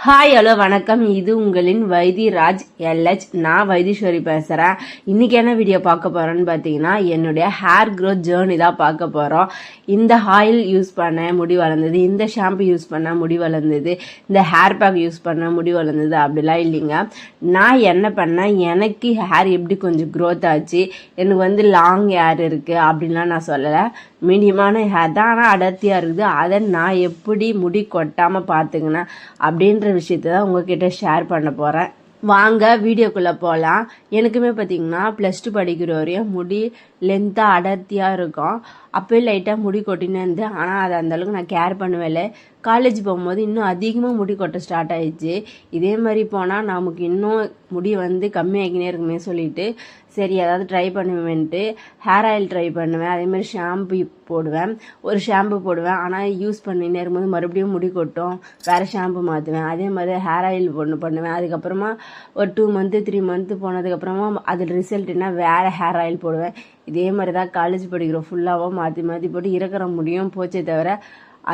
Hi hello வணக்கம். இது உங்களின் வைத்தியராஜ் எல்ஹெச். நான் வைத்தீஸ்வரி பேசுகிறேன். இன்றைக்கி என்ன வீடியோ பார்க்க போகிறோன்னு பார்த்தீங்கன்னா, என்னுடைய ஹேர் க்ரோத் ஜேர்னி தான் பார்க்க போகிறோம். இந்த ஆயில் யூஸ் பண்ண முடி வளர்ந்தது, இந்த ஷாம்பு யூஸ் பண்ண முடி வளர்ந்தது, இந்த ஹேர் பேக் யூஸ் பண்ண முடி வளர்ந்தது அப்படிலாம் இல்லைங்க. நான் என்ன பண்ணேன், எனக்கு ஹேர் எப்படி கொஞ்சம் க்ரோத் ஆச்சு, எனக்கு லாங் ஹேர் இருக்குது அப்படின்லாம் நான் சொல்லலை. மீடியமான ஹேர் தான், ஆனால் அடர்த்தியாக இருக்குது. அதை நான் எப்படி முடி கொட்டாமல் பார்த்துக்கினேன் அப்படின்ற விஷயத்தை தான் உங்ககிட்ட ஷேர் பண்ண போகிறேன். வாங்க வீடியோக்குள்ளே போகலாம். எனக்குமே பார்த்திங்கன்னா +2 படிக்கிற வரையும் முடி லென்த்தாக அடர்த்தியாக இருக்கும். அப்போயே லைட்டாக முடி கொட்டினே இருந்து, ஆனால் அதை அந்தளவுக்கு நான் கேர் பண்ணுவேல. காலேஜ் போகும்போது இன்னும் அதிகமாக முடி கொட்ட ஸ்டார்ட் ஆகிடுச்சு. இதே மாதிரி போனால் நமக்கு இன்னும் முடி கம்மியாகினே இருக்குமே சொல்லிட்டு சரி ஏதாவது ட்ரை பண்ணுவேன்ட்டு ஹேர் ஆயில் ட்ரை பண்ணுவேன். அதேமாதிரி ஷாம்பு போடுவேன். ஒரு ஷாம்பு போடுவேன், ஆனால் யூஸ் பண்ணினே இருக்கும்போது மறுபடியும் முடி கொட்டும், வேறு ஷாம்பு மாற்றுவேன். அதே மாதிரி ஹேர் ஆயில் பண்ணுவேன். அதுக்கப்புறமா ஒரு 2 மந்த்து 3 மந்த்து போனதுக்கப்புறமா அதில் ரிசல்ட்னா வேறு ஹேர் ஆயில் போடுவேன். இதே மாதிரி தான் காலேஜ் படிக்கிற ஃபுல்லாகவும் மாற்றி மாற்றி போட்டு இருக்கிற முடியும் போச்சே தவிர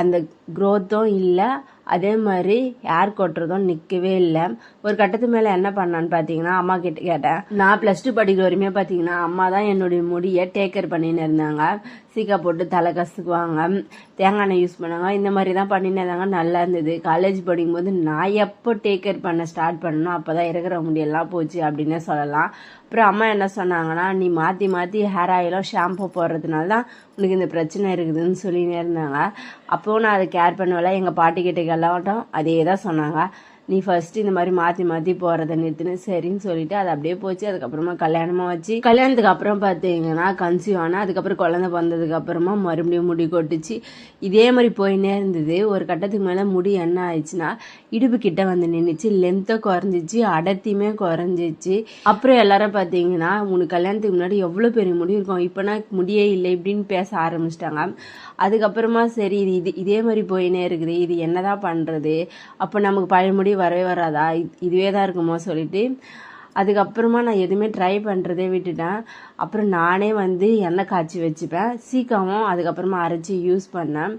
அந்த க்ரோத்தும் இல்லை. அதே மாதிரி ஹேர் கொட்டுறதும் நிற்கவே இல்லை. ஒரு கட்டத்து மேலே என்ன பண்ணான்னு பார்த்தீங்கன்னா, அம்மா கிட்ட கேட்டேன். நான் +2 படிக்கிற வரையுமே பார்த்தீங்கன்னா அம்மா தான் என்னுடைய முடியை டேக் கேர் பண்ணின்னு இருந்தாங்க. சீக்கா போட்டு தலை கசுக்குவாங்க, தேங்காய் எண்ணெய் யூஸ் பண்ணாங்க, இந்த மாதிரி தான் பண்ணின்னு இருந்தாங்க. நல்லா இருந்தது. காலேஜ் படிக்கும்போது நான் எப்போ டேக் கேர் பண்ண ஸ்டார்ட் பண்ணணும் அப்போ தான் இருக்கிற முடியெல்லாம் போச்சு அப்படின்னே சொல்லலாம். அப்புறம் அம்மா என்ன சொன்னாங்கன்னா, நீ மாற்றி மாற்றி ஹேர் ஆயிலும் ஷாம்பு போடுறதுனால தான் உனக்கு இந்த பிரச்சனை இருக்குதுன்னு சொல்லினே இருந்தாங்க. அப்போது நான் அதை கேர் பண்ணுவேல. எங்கள் பாட்டிக்கிட்ட எல்லாட்டும் அதே தான் சொன்னாங்க, நீ ஃபர்ஸ்ட் இந்த மாதிரி மாற்றி மாற்றி போகிறத நிறுத்துன்னு. சரின்னு சொல்லிட்டு அது அப்படியே போச்சு. அதுக்கப்புறமா கல்யாணமாக வச்சு, கல்யாணத்துக்கு அப்புறம் பார்த்தீங்கன்னா கன்சீவ் ஆனால், அதுக்கப்புறம் குழந்தை பிறந்ததுக்கு அப்புறமா மறுபடியும் முடி கொட்டுச்சு. இதே மாதிரி போயின்னே இருந்தது. ஒரு கட்டத்துக்கு மேலே முடி என்ன ஆயிடுச்சுன்னா, இடுப்பு கிட்ட நின்றுச்சு, லென்த்தை குறைஞ்சிச்சு, அடர்த்தியுமே குறைஞ்சிச்சு. அப்புறம் எல்லாரும் பார்த்தீங்கன்னா, உனக்கு கல்யாணத்துக்கு முன்னாடி எவ்வளோ பெரிய முடி இருக்கும், இப்போனா முடியே இல்லை இப்படின்னு பேச ஆரம்பிச்சிட்டாங்க. அதுக்கப்புறமா சரி இதே மாதிரி போயின்னே இருக்குது, இது என்னதான் பண்ணுறது, அப்போ நமக்கு பழைய முடி வரவே வராதா, இதுவே தான் இருக்குமோ சொல்லிட்டு அதுக்கப்புறமா நான் எதுவுமே ட்ரை பண்ணுறதே விட்டுட்டேன். அப்புறம் நானே எண்ணெய் காய்ச்சி வச்சுப்பேன். சீக்காவும் அதுக்கப்புறமா அரைச்சி யூஸ் பண்ணேன்.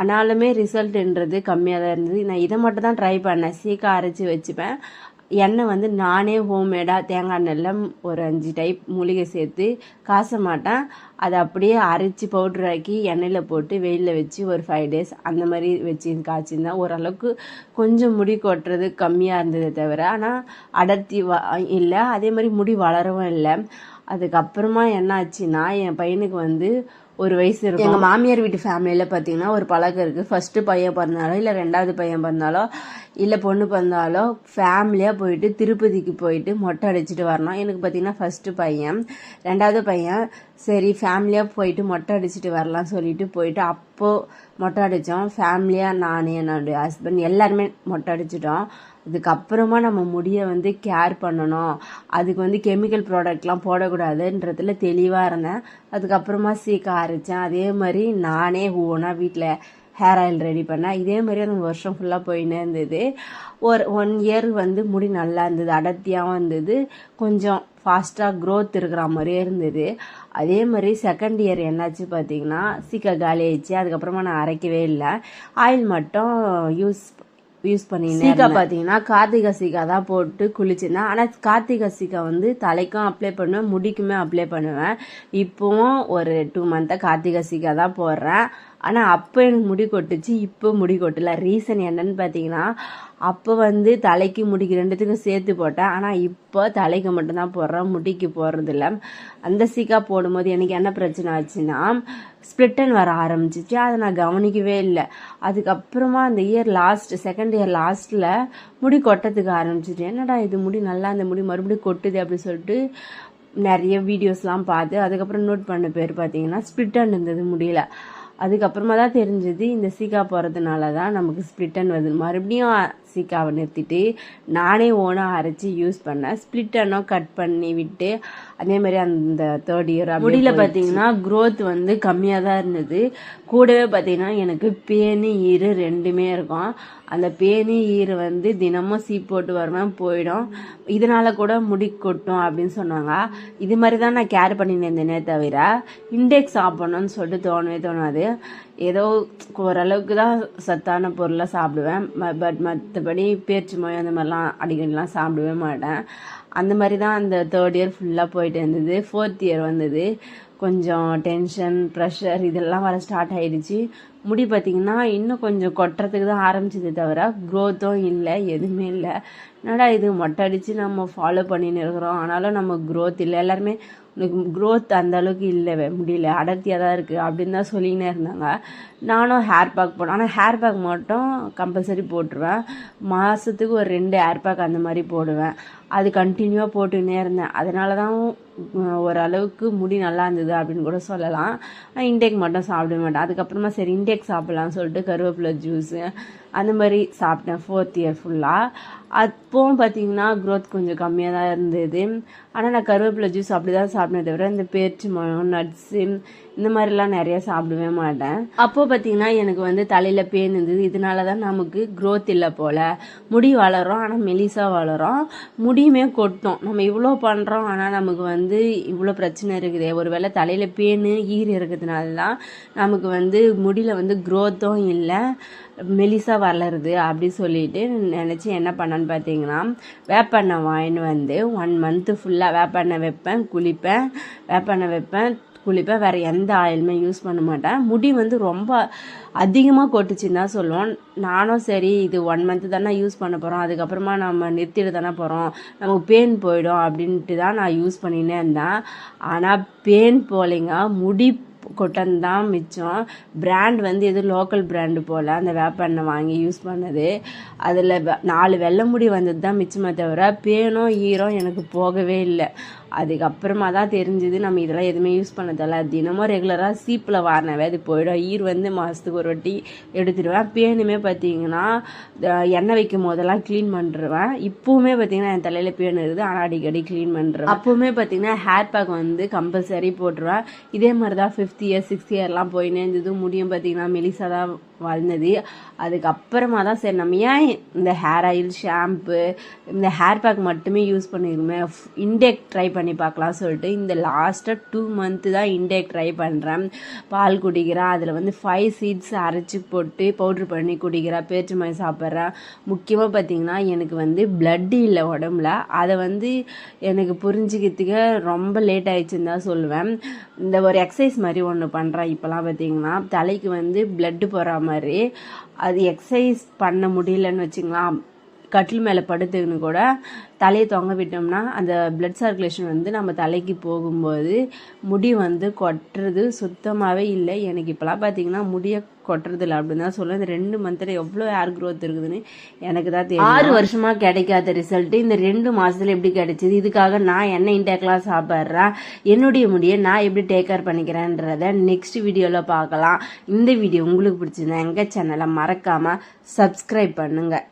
ஆனாலுமே ரிசல்ட்ன்றது கம்மியாக தான் இருந்தது. நான் இதை மட்டும் தான் ட்ரை பண்ணேன். சீக்கா அரைச்சி வச்சுப்பேன். எண்ணெய் நானே ஹோம்மேடாக தேங்காய் எண்ணெயில் ஒரு 5 டைப் மூலிகை சேர்த்து காச மாட்டேன். அதை அப்படியே அரைச்சி பவுட்ராக்கி எண்ணெயில் போட்டு வெயிலில் வச்சு ஒரு 5 days அந்த மாதிரி வச்சு காய்ச்சிருந்தேன். ஓரளவுக்கு கொஞ்சம் முடி கொட்டுறது கம்மியாக இருந்ததை தவிர, ஆனால் அடர்த்தி இல்லை, அதே மாதிரி முடி வளரவும் இல்லை. அதுக்கப்புறமா என்ன ஆச்சுன்னா, என் பையனுக்கு 1 வயசு இருக்கும். எங்கள் மாமியார் வீட்டு ஃபேமிலியில் பார்த்தீங்கன்னா ஒரு பழக்கம் இருக்குது. ஃபஸ்ட்டு பையன் பிறந்தாலோ இல்லை 2வது பையன் பிறந்தாலோ இல்லை பொண்ணு பிறந்தாலோ ஃபேமிலியாக போயிட்டு திருப்பதிக்கு போயிட்டு மொட்டை அடிச்சுட்டு வரணும். எனக்கு பார்த்தீங்கன்னா ஃபஸ்ட்டு பையன், 2வது பையன். சரி ஃபேமிலியாக போயிட்டு மொட்டை அடிச்சுட்டு வரலாம் சொல்லிட்டு போயிட்டு அப்போது மொட்டை அடித்தோம். ஃபேமிலியாக நான், என்னுடைய ஹஸ்பண்ட் எல்லாருமே மொட்டை அடிச்சிட்டோம். அதுக்கப்புறமா நம்ம முடியை கேர் பண்ணணும், அதுக்கு கெமிக்கல் ப்ராடக்ட்லாம் போடக்கூடாதுன்றதுல தெளிவாக இருந்தேன். அதுக்கப்புறமா சீக்கா அரைச்சேன். அதே மாதிரி நானே ஓனாக வீட்டில் ஹேர் ஆயில் ரெடி பண்ணேன். இதே மாதிரி அந்த வருஷம் ஃபுல்லாக போயின்னே இருந்தது. ஒரு 1 year முடி நல்லா இருந்தது, அடர்த்தியாகவும் இருந்தது, கொஞ்சம் ஃபாஸ்ட்டாக க்ரோத் இருக்கிற மாதிரியே இருந்தது. அதே மாதிரி 2nd year என்னாச்சு பார்த்தீங்கன்னா, சீக்கா காலி ஆயிடுச்சு. அதுக்கப்புறமா நான் அரைக்கவே இல்லை, ஆயில் மட்டும் யூஸ் பண்ணினேன். சீக்கா பார்த்தீங்கன்னா கார்த்திகை சீக்கா தான் போட்டு குளிச்சுருந்தேன். ஆனால் கார்த்திகை சீக்கா தலைக்கும் அப்ளை பண்ணுவேன், முடிக்குமே அப்ளை பண்ணுவேன். இப்போவும் ஒரு 2 month கார்த்திகை சீக்கா தான் போடுறேன். ஆனால் அப்போ எனக்கு முடி கொட்டுச்சு, இப்போ முடி கொட்டல. ரீசன் என்னன்னு பார்த்தீங்கன்னா, அப்போ தலைக்கு முடிக்கு 2த்துக்கும் சேர்த்து போட்டேன். ஆனால் இப்போ தலைக்கு மட்டும்தான் போடுறேன், முடிக்கு போடுறதில்ல. அந்த சீக்கா போடும்போது எனக்கு என்ன பிரச்சனை ஆச்சுன்னா, ஸ்ப்ளிட்டன் வர ஆரம்பிச்சிச்சு. அதை நான் கவனிக்கவே இல்லை. அதுக்கப்புறமா அந்த லாஸ்ட் 2nd year லாஸ்ட்டில் முடி கொட்டத்துக்கு ஆரம்பிச்சிட்டு, என்னடா இது முடி நல்லா இந்த முடி மறுபடியும் கொட்டுது அப்படின்னு சொல்லிட்டு நிறைய வீடியோஸ்லாம் பார்த்து அதுக்கப்புறம் நோட் பண்ண பேர் பார்த்தீங்கன்னா ஸ்ப்ளிட்டன் இருந்தது முடியல. அதுக்கப்புறமா தான் தெரிஞ்சது, இந்த சீக்கா போகிறதுனால தான் நமக்கு ஸ்ப்ளிட்டன் வருது. மறுபடியும் சீக்காவை நிறுத்திட்டு நானே ஓனாக அரைச்சி யூஸ் பண்ணேன். ஸ்ப்ளிட்டனும் கட் பண்ணி விட்டு அதே மாதிரி அந்த 3rd year முடியல பார்த்தீங்கன்னா க்ரோத் கம்மியாக தான் இருந்தது. கூடவே பார்த்தீங்கன்னா எனக்கு பேனு ஈரு 2மே இருக்கும். அந்த பேனு ஈரு தினமும் சீப் போட்டு வருவேன், போயிடும். இதனால கூட முடி கொட்டும் அப்படின்னு சொன்னாங்க. இது மாதிரி தான் நான் கேர் பண்ணின்னு இருந்தேனே தவிர இண்டெக்ஸ் சாப்பிடணும்னு சொல்லிட்டு தோணவே தோணாது. ஏதோ ஓரளவுக்கு தான் சத்தான பொருளாக சாப்பிடுவேன். பட் மற்றபடி பேர்ச்சி மொய் அந்த மாதிரிலாம் அடிக்கடிலாம் சாப்பிடவே மாட்டேன். அந்த மாதிரி தான் அந்த 3rd இயர் ஃபுல்லாக போயிட்டு இருந்தது. 4th இயர் வந்தது, கொஞ்சம் டென்ஷன், ப்ரெஷர் இதெல்லாம் வர ஸ்டார்ட் ஆகிடுச்சு. முடி பார்த்திங்கன்னா இன்னும் கொஞ்சம் கொட்டுறதுக்கு தான் ஆரம்பிச்சது தவிர க்ரோத்தும் இல்லை, எதுவுமே இல்லை. என்னடா இது மொட்டை அடித்து நம்ம ஃபாலோ பண்ணின்னு இருக்கிறோம், ஆனாலும் நம்ம க்ரோத் இல்லை. எல்லாருமே உனக்கு க்ரோத் அந்த அளவுக்கு இல்லவே முடியல, அடர்த்தியாக தான் இருக்குது அப்படின்னு தான் சொல்லிக்கினே இருந்தாங்க. நானும் ஹேர் பேக் போனேன். ஆனால் ஹேர் பேக் மட்டும் கம்பல்சரி போட்டுருவேன். மாதத்துக்கு ஒரு 2 ஹேர் பேக் அந்த மாதிரி போடுவேன். அது கண்டினியூவாக போட்டுக்கினே இருந்தேன். அதனால தான் ஓரளவுக்கு முடி நல்லா இருந்தது அப்படின்னு கூட சொல்லலாம். இன்டேக் மட்டும் சாப்பிட மாட்டேன். அதுக்கப்புறமா சரி இன்டேக் சாப்பிட்லான்னு சொல்லிட்டு கருவேப்பிலை ஜூஸு அந்த மாதிரி சாப்பிட்டேன் 4th இயர் ஃபுல்லாக. அப்போவும் பார்த்திங்கன்னா க்ரோத் கொஞ்சம் கம்மியாக தான் இருந்தது. ஆனால் நான் கருவேப்பிலை ஜூஸ் அப்படி தான் சாப்பிட்டேன் தவிர இந்த பேர்ச்சி மரம், நட்ஸு இந்த மாதிரிலாம் நிறைய சாப்பிடவே மாட்டேன். அப்போது பார்த்திங்கன்னா எனக்கு வந்து தலையில் பேன் இருந்தது. இதனால தான் நமக்கு க்ரோத் இல்லை போல். முடி வளரும் ஆனால் மெலிசாக வளரும், முடியுமே கொட்டும். நம்ம இவ்வளோ பண்ணுறோம் ஆனால் நமக்கு வந்து இவ்வளோ பிரச்சனை இருக்குது. ஒரு வேளை தலையில் பேன் ஈர் இருக்கிறதுனால தான் நமக்கு வந்து முடியில் வந்து க்ரோத்தும் இல்லை, மெலிசாக வளருது அப்படி சொல்லிட்டு நினச்சி என்ன பண்ணேன்னு பார்த்தீங்கன்னா வேப்பெண்ணெய் வாங்கின்னு வந்து 1 மந்த்து ஃபுல்லாக வேப்பெண்ணெய் வைப்பேன், குளிப்பேன், வேப்பெண்ணெய் வைப்பேன், குளிப்பேன். வேறு எந்த ஆயிலுமே யூஸ் பண்ண மாட்டேன். முடி வந்து ரொம்ப அதிகமாக கொட்டுச்சுன்னு தான் சொல்லுவோம். நானும் சரி இது 1 மந்த்து தானே யூஸ் பண்ண போகிறோம், அதுக்கப்புறமா நம்ம நிறுத்திட்டு தானே போகிறோம், நமக்கு பெயின் போயிடும் அப்படின்ட்டு தான் நான் யூஸ் பண்ணினே இருந்தேன். ஆனால் பெயின் போலிங்க, முடி கொட்டன் தான் மிச்சம். பிராண்ட் வந்து எது லோக்கல் பிராண்டு போல் அந்த வேப்பெண்ணெய் வாங்கி யூஸ் பண்ணது. அதில் 4 வெள்ளை முடி வந்தது தான் மிச்சமே தவிர பேனோ ஈரம் எனக்கு போகவே இல்லை. அதுக்கப்புறமா தான் தெரிஞ்சுது நம்ம இதெல்லாம் எதுவுமே யூஸ் பண்ணதில்ல. தினமும் ரெகுலராக சீப்பில் வாரினவே அது போயிடும். ஈர் வந்து மாதத்துக்கு ஒரு வாட்டி எடுத்துடுவேன். பேனுமே பார்த்திங்கன்னா எண்ணெய் வைக்கும் போதெல்லாம் க்ளீன் பண்ணிடுவேன். இப்போவுமே பார்த்திங்கன்னா என் தலையில் பேன் இருக்குது, ஆனால் அடிக்கடி க்ளீன் பண்ணுறேன். அப்போவுமே பார்த்திங்கன்னா ஹேர் பேக் வந்து கம்பல்சரி போட்டுருவேன். இதே மாதிரி தான் 5th இயர் 6th இயர்லாம் போயினே இருந்தது. முடியும் பார்த்திங்கன்னா மெலிசாக தான் வளர்ந்தது. அதுக்கப்புறமா தான் சரி நம்ம ஏன் இந்த ஹேர் ஆயில், ஷாம்பு, இந்த ஹேர் பேக் மட்டுமே யூஸ் பண்ணிருமே, இன்டேக் ட்ரை பண்ணி பார்க்கலாம் சொல்லிட்டு இந்த லாஸ்ட்டாக 2 மந்த்து தான் இன்டேக் ட்ரை பண்ணுறேன். பால் குடிக்கிறேன், அதில் வந்து 5 சீட்ஸ் அரைச்சி போட்டு பவுட்ரு பண்ணி குடிக்கிறேன், பேர்ச்சி மொய் சாப்பிட்றேன். முக்கியமாக பார்த்திங்கன்னா எனக்கு வந்து பிளட்டு இல்லை உடம்புல. அதை வந்து எனக்கு புரிஞ்சுக்கிறதுக்கு ரொம்ப லேட் ஆயிடுச்சுன்னு தான் சொல்லுவேன். இந்த ஒரு எக்ஸசைஸ் மாதிரி ஒன்று பண்ணுறேன் இப்போலாம் பார்த்திங்கன்னா, தலைக்கு வந்து பிளட்டு போகிற மாதிரி. அது எக்ஸசைஸ் பண்ண முடியலன்னு வச்சுங்களேன், கட்டில் மேலே படுத்துக்கின்னு கூட தலையை தொங்க விட்டோம்னா அந்த பிளட் சர்க்குலேஷன் வந்து நம்ம தலைக்கு போகும்போது முடி வந்து கொட்டுறது சுத்தமாகவே இல்லை. எனக்கு இப்போலாம் பார்த்திங்கன்னா முடியை கொட்டுறது இல்லை அப்படின்னு தான் சொல்லுவேன். இந்த 2 மந்த்தில் எவ்வளோ ஹேர் க்ரோத் இருக்குதுன்னு எனக்கு தான் தெரியும். 6 வருஷமாக கிடைக்காத ரிசல்ட்டு இந்த 2 மாதத்தில் எப்படி கிடைச்சிது. இதுக்காக நான் என்ன இன்டேக்லாம் சாப்பிட்றேன், என்னுடைய முடியை நான் எப்படி டேக் கேர் பண்ணிக்கிறேன்றதை நெக்ஸ்ட் வீடியோவில் பார்க்கலாம். இந்த வீடியோ உங்களுக்கு பிடிச்சிருந்தா எங்கள் சேனலை மறக்காமல் சப்ஸ்கிரைப் பண்ணுங்கள்.